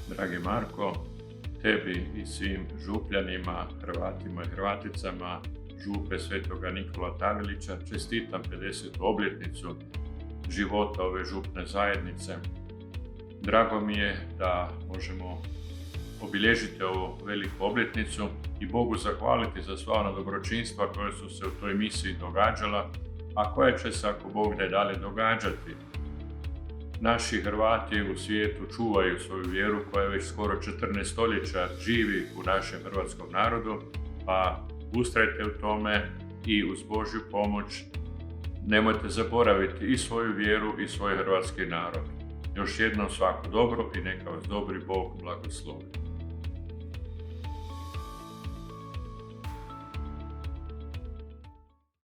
Dragi Marko, tebi i svim župljanima, Hrvatima i Hrvaticama župe Svetoga Nikola Tarilića čestitam 50. obljetnicu života ove župne zajednice. Drago mi je da možemo obilježiti ovu veliku obljetnicu i Bogu zahvaliti za sva ona dobročinstva koja su se u toj misiji događala, a koja će se, ako Bog da, dalje događati. Naši Hrvati u svijetu čuvaju svoju vjeru koja već skoro 14 stoljeća živi u našem hrvatskom narodu, pa ustrajte u tome i uz Božju pomoć nemojte zaboraviti i svoju vjeru i svoj hrvatski narod. Još jednom svako dobro i neka vas dobri Bog blagoslovi.